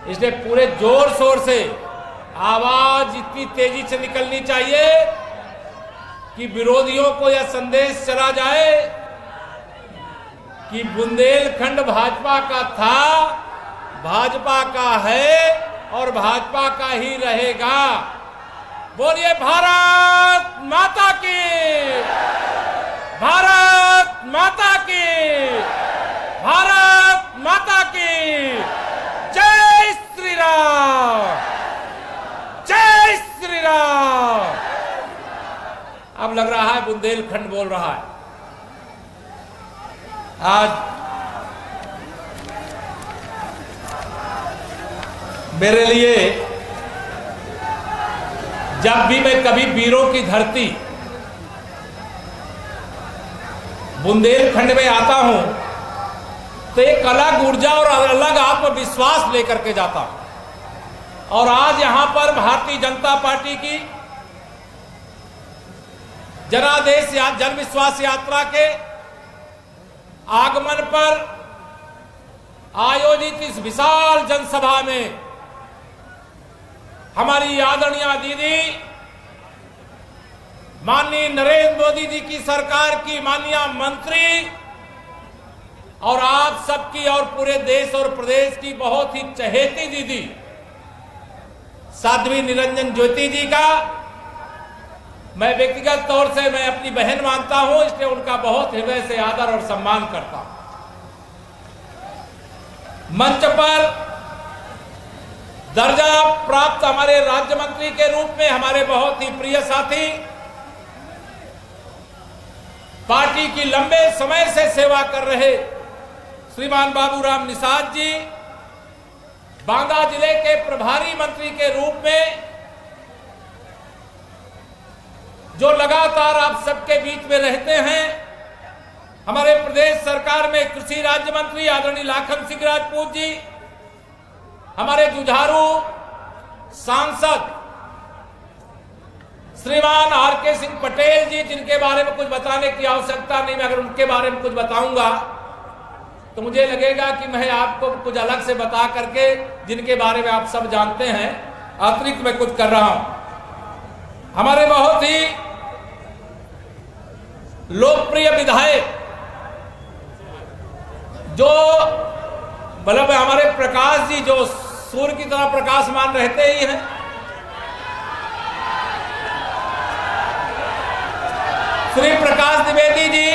इसलिए पूरे जोर शोर से आवाज इतनी तेजी से निकलनी चाहिए कि विरोधियों को यह संदेश चला जाए कि बुंदेलखंड भाजपा का था, भाजपा का है और भाजपा का ही रहेगा। बोलिए भारत माता की, भारत माता की, भारत माता की। जय श्री राम, जय श्री राम। अब लग रहा है बुंदेलखंड बोल रहा है। आज मेरे लिए जब भी मैं कभी वीरों की धरती बुंदेलखंड में आता हूं तो एक अलग ऊर्जा और अलग आत्मविश्वास लेकर के जाता हूं। और आज यहां पर भारतीय जनता पार्टी की जनादेश जन विश्वास यात्रा के आगमन पर आयोजित इस विशाल जनसभा में हमारी आदरणीय दीदी माननीय नरेंद्र मोदी जी की सरकार की माननीय मंत्री और आप सबकी और पूरे देश और प्रदेश की बहुत ही चहेती दीदी साध्वी निरंजन ज्योति जी का मैं व्यक्तिगत तौर से मैं अपनी बहन मानता हूं, इसलिए उनका बहुत हृदय से आदर और सम्मान करता हूं। मंच पर दर्जा प्राप्त हमारे राज्य मंत्री के रूप में हमारे बहुत ही प्रिय साथी, पार्टी की लंबे समय से सेवा कर रहे श्रीमान बाबूराम निषाद जी, बांदा जिले के प्रभारी मंत्री के रूप में जो लगातार आप सबके बीच में रहते हैं, हमारे प्रदेश सरकार में कृषि राज्य मंत्री आदरणीय लाखन सिंह राजपूत जी, हमारे जुझारू सांसद श्रीमान आर.के. सिंह पटेल जी, जिनके बारे में कुछ बताने की आवश्यकता नहीं, मैं अगर उनके बारे में कुछ बताऊंगा तो मुझे लगेगा कि मैं आपको कुछ अलग से बता करके जिनके बारे में आप सब जानते हैं अतिरिक्त मैं कुछ कर रहा हूं। हमारे बहुत ही लोकप्रिय विधायक जो मतलब हमारे प्रकाश जी, जो सूर्य की तरह प्रकाशमान रहते ही हैं, श्री प्रकाश द्विवेदी जी,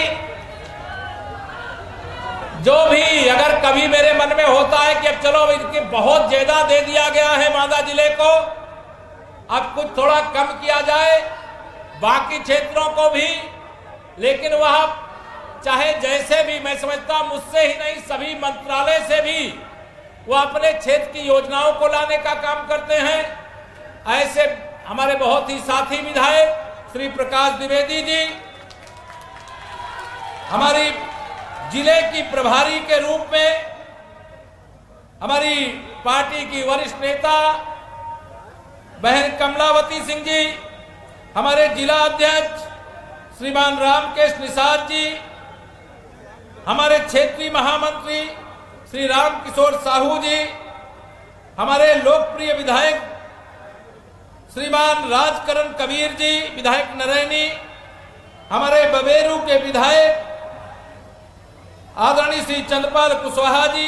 जो भी अगर कभी मेरे मन में होता है कि अब चलो इनके बहुत ज्यादा दे दिया गया है बांदा जिले को, अब कुछ थोड़ा कम किया जाए बाकी क्षेत्रों को भी, लेकिन वह चाहे जैसे भी, मैं समझता मुझसे ही नहीं सभी मंत्रालय से भी वह अपने क्षेत्र की योजनाओं को लाने का काम करते हैं। ऐसे हमारे बहुत ही साथी विधायक श्री प्रकाश द्विवेदी जी, हमारी जिले की प्रभारी के रूप में हमारी पार्टी की वरिष्ठ नेता बहन कमलावती सिंह जी, हमारे जिला अध्यक्ष श्रीमान रामकेश निषाद जी, हमारे क्षेत्रीय महामंत्री श्री राम किशोर साहू जी, हमारे लोकप्रिय विधायक श्रीमान राजकरण कबीर जी, विधायक नरैनी, हमारे बबेरू के विधायक आदरणीय श्री चंद्रपाल कुशवाहा जी,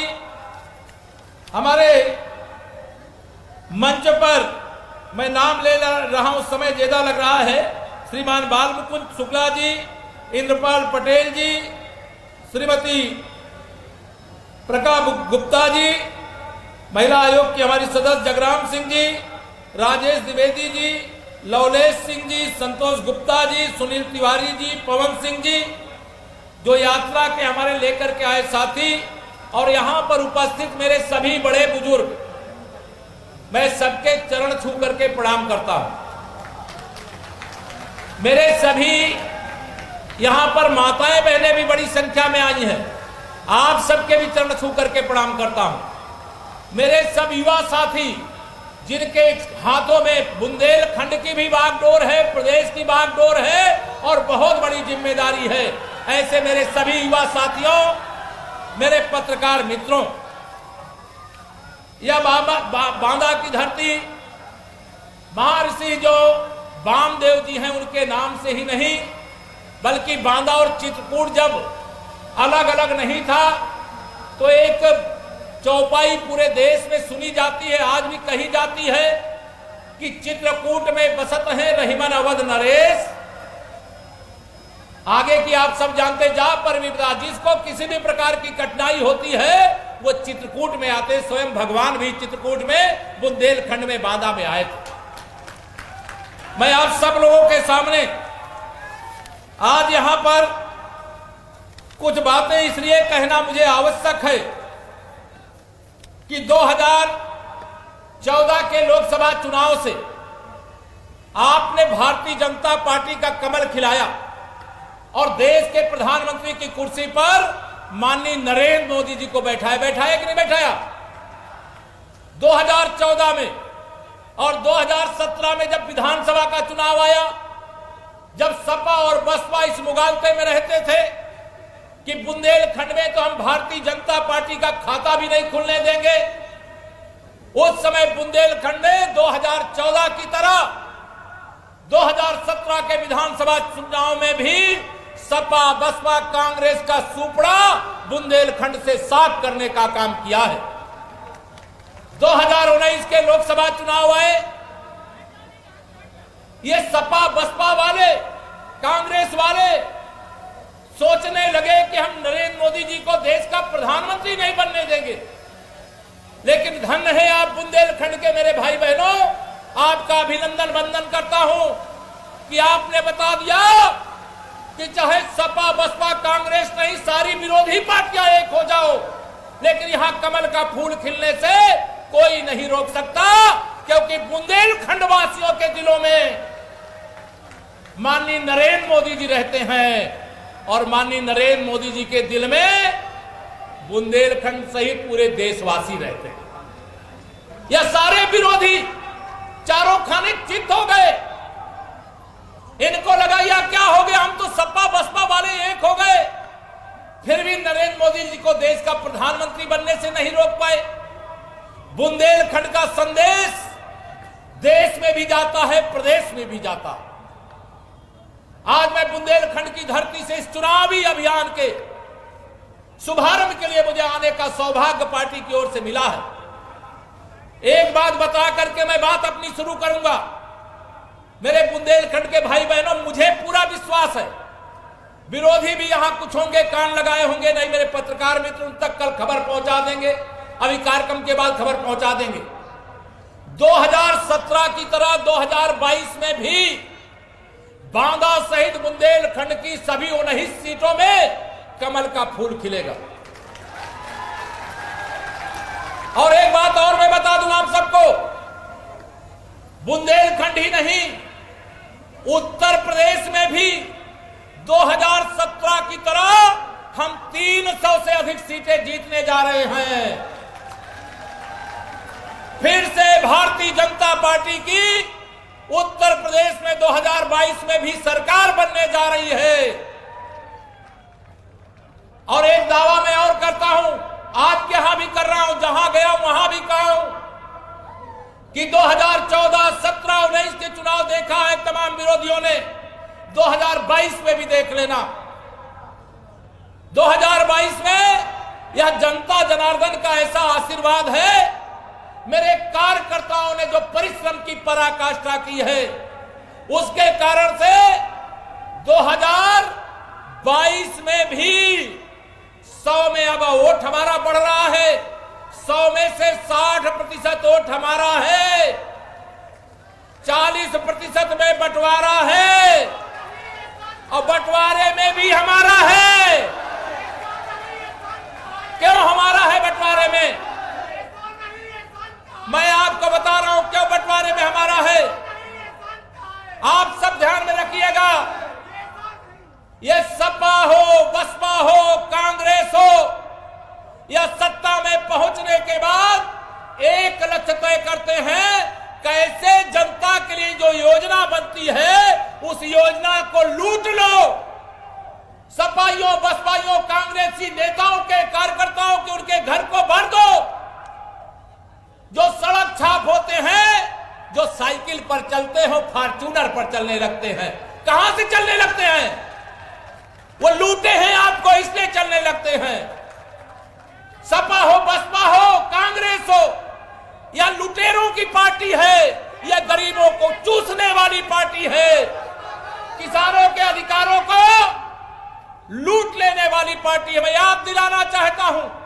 हमारे मंच पर मैं नाम ले रहा हूं, समय ज्यादा लग रहा है, श्रीमान बाल मुकुंद शुक्ला जी, इंद्रपाल पटेल जी, श्रीमती प्रका गुप्ता जी, महिला आयोग की हमारी सदस्य जगराम सिंह जी, राजेश द्विवेदी जी, लवलेश सिंह जी, संतोष गुप्ता जी, सुनील तिवारी जी, पवन सिंह जी, जो यात्रा के हमारे लेकर के आए साथी, और यहां पर उपस्थित मेरे सभी बड़े बुजुर्ग, मैं सबके चरण छू करके प्रणाम करता हूं। मेरे सभी यहां पर माताएं बहनें भी बड़ी संख्या में आई हैं, आप सबके भी चरण छू करके प्रणाम करता हूं। मेरे सब युवा साथी जिनके हाथों में बुंदेलखंड की भी बागडोर है, प्रदेश की बागडोर है और बहुत बड़ी जिम्मेदारी है, ऐसे मेरे सभी युवा साथियों, मेरे पत्रकार मित्रों, यह बांदा की धरती महर्षि जो वामदेव जी हैं उनके नाम से ही नहीं, बल्कि बांदा और चित्रकूट जब अलग अलग नहीं था तो एक चौपाई पूरे देश में सुनी जाती है, आज भी कही जाती है कि चित्रकूट में बसत है रहीमन अवध नरेश। आगे की आप सब जानते, जा पर विपदा, जिसको किसी भी प्रकार की कठिनाई होती है वो चित्रकूट में आते। स्वयं भगवान भी चित्रकूट में बुंदेलखंड में बांदा में आए थे। मैं आप सब लोगों के सामने आज यहां पर कुछ बातें इसलिए कहना मुझे आवश्यक है कि 2014 के लोकसभा चुनाव से आपने भारतीय जनता पार्टी का कमल खिलाया और देश के प्रधानमंत्री की कुर्सी पर माननीय नरेंद्र मोदी जी को बैठाया कि नहीं बैठाया? 2014 में और 2017 में जब विधानसभा का चुनाव आया, जब सपा और बसपा इस मुगालते में रहते थे कि बुंदेलखंड में तो हम भारतीय जनता पार्टी का खाता भी नहीं खुलने देंगे, उस समय बुंदेलखंड ने 2014 की तरह 2017 के विधानसभा चुनाव में भी सपा बसपा कांग्रेस का सुपड़ा बुंदेलखंड से साफ करने का काम किया है। 2019 के लोकसभा चुनाव आए, ये सपा बसपा वाले कांग्रेस वाले सोचने लगे कि हम नरेंद्र मोदी जी को देश का प्रधानमंत्री नहीं बनने देंगे। लेकिन धन्य है आप बुंदेलखंड के मेरे भाई बहनों, आपका अभिनंदन वंदन करता हूं कि आपने बता दिया कि चाहे सपा बसपा कांग्रेस नहीं, सारी विरोधी पार्टियां एक हो जाओ, लेकिन यहां कमल का फूल खिलने से कोई नहीं रोक सकता, क्योंकि बुंदेलखंड वासियों के दिलों में माननीय नरेंद्र मोदी जी रहते हैं और माननीय नरेंद्र मोदी जी के दिल में बुंदेलखंड सहित पूरे देशवासी रहते हैं। यह सारे विरोधी चारों खाने चित हो गए, इनको लगा या क्या हो गया, हम तो सपा बसपा वाले एक हो गए, फिर भी नरेंद्र मोदी जी को देश का प्रधानमंत्री बनने से नहीं रोक पाए। बुंदेलखंड का संदेश देश में भी जाता है, प्रदेश में भी जाता है। आज मैं बुंदेलखंड की धरती से इस चुनावी अभियान के शुभारंभ के लिए मुझे आने का सौभाग्य पार्टी की ओर से मिला है। एक बात बता करके मैं बात अपनी शुरू करूंगा। मेरे बुंदेलखंड के भाई बहनों, मुझे पूरा विश्वास है, विरोधी भी यहां कुछ होंगे, कान लगाए होंगे, नहीं मेरे पत्रकार मित्र उन तक कल खबर पहुंचा देंगे, अभी कार्यक्रम के बाद खबर पहुंचा देंगे। 2017 की तरह 2022 में भी बांदा सहित बुंदेलखंड की सभी 19 सीटों में कमल का फूल खिलेगा। और एक बात और मैं बता दूं आप सबको, बुंदेलखंड ही नहीं, उत्तर प्रदेश में भी 2017 की तरह हम 300 से अधिक सीटें जीतने जा रहे हैं। फिर से भारतीय जनता पार्टी की उत्तर प्रदेश में 2022 में भी सरकार बनने जा रही है। और एक दावा मैं और करता हूं, आपके यहां भी कर रहा हूं, जहां गया वहां भी कहा हूं कि 2014, 17, 19 के चुनाव देखा है तमाम विरोधियों ने, 2022 में भी देख लेना। 2022 में यह जनता जनार्दन का ऐसा आशीर्वाद है, मेरे कार्यकर्ताओं ने जो परिश्रम की पराकाष्ठा की है, उसके कारण से 2022 में भी 100 में अब वोट हमारा बढ़ रहा है, 100 में से 60% वोट हमारा है, 40% में बंटवारा है और बंटवारे में भी हमारा है। क्यों हमारा है बंटवारे में? मैं आपको बता रहा हूं क्यों बंटवारे में हमारा है। आप सब ध्यान में रखिएगा, ये सपा हो, बसपा हो, कांग्रेस हो, या सत्ता में पहुंचने के बाद एक लक्ष्य तय करते हैं, कैसे जनता के लिए जो योजना बनती है उस योजना को लूट लो। सपाइयों, बसपाइयों, कांग्रेसी नेताओं के, कार्यकर्ताओं के उनके घर को भर दो। जो सड़क छाप होते हैं, जो साइकिल पर चलते हो, फॉर्च्यूनर पर चलने लगते हैं। कहां से चलने लगते हैं? वो लूटे हैं आपको, इसलिए चलने लगते हैं। सपा हो, बसपा हो, कांग्रेस हो, या लुटेरों की पार्टी है, या गरीबों को चूसने वाली पार्टी है, किसानों के अधिकारों को लूट लेने वाली पार्टी है। मैं याद दिलाना चाहता हूं,